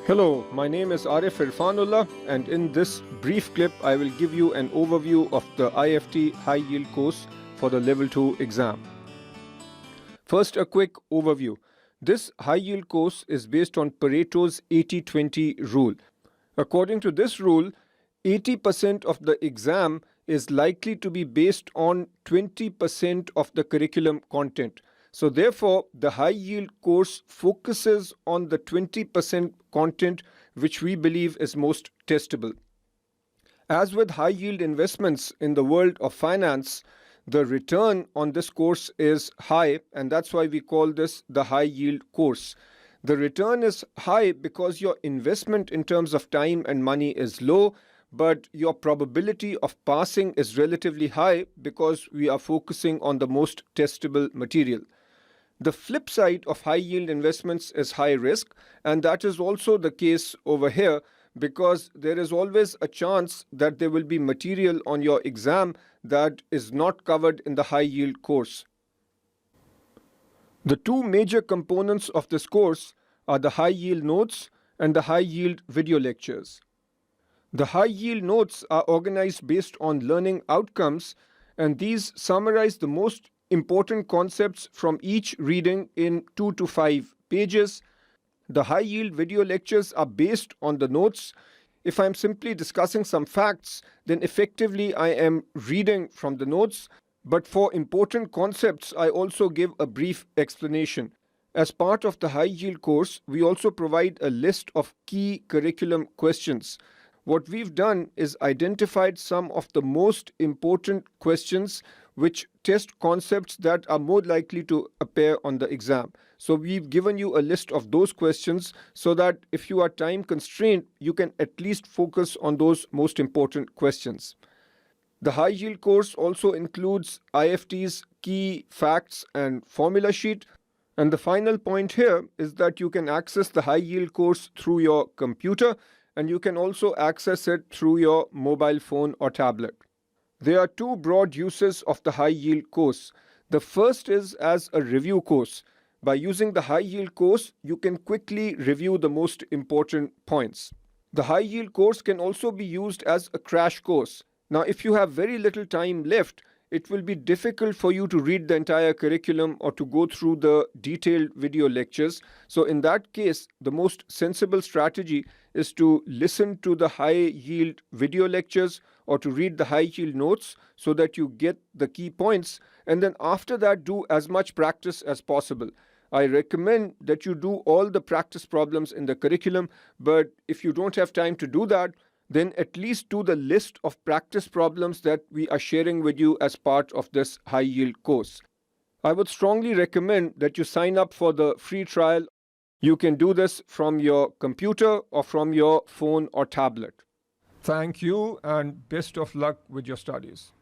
Hello, my name is Arif Irfanullah, and in this brief clip I will give you an overview of the IFT High Yield course for the Level 2 exam. First, a quick overview. This high yield course is based on Pareto's 80-20 rule. According to this rule, 80% of the exam is likely to be based on 20% of the curriculum content. So therefore, the high yield course focuses on the 20% content which we believe is most testable. As with high yield investments in the world of finance, the return on this course is high, and that's why we call this the high yield course. The return is high because your investment in terms of time and money is low, but your probability of passing is relatively high because we are focusing on the most testable material. The flip side of high yield investments is high risk, and that is also the case over here because there is always a chance that there will be material on your exam that is not covered in the high yield course. The two major components of this course are the high yield notes and the high yield video lectures. The high yield notes are organized based on learning outcomes, and these summarize the most important concepts from each reading in 2 to 5 pages. The high yield video lectures are based on the notes. If I'm simply discussing some facts, then effectively I am reading from the notes. But for important concepts, I also give a brief explanation. As part of the high yield course, we also provide a list of key curriculum questions. What we've done is identified some of the most important questions which test concepts that are more likely to appear on the exam. So we've given you a list of those questions so that if you are time constrained, you can at least focus on those most important questions. The high yield course also includes IFT's key facts and formula sheet. And the final point here is that you can access the high yield course through your computer, and you can also access it through your mobile phone or tablet. There are two broad uses of the high yield course. The first is as a review course. By using the high yield course, you can quickly review the most important points. The high yield course can also be used as a crash course. Now, if you have very little time left, it will be difficult for you to read the entire curriculum or to go through the detailed video lectures. So in that case, the most sensible strategy is to listen to the high yield video lectures or to read the high yield notes so that you get the key points, and then after that do as much practice as possible. I recommend that you do all the practice problems in the curriculum, but if you don't have time to do that, then at least do the list of practice problems that we are sharing with you as part of this high yield course. I would strongly recommend that you sign up for the free trial. You can do this from your computer or from your phone or tablet. Thank you and best of luck with your studies.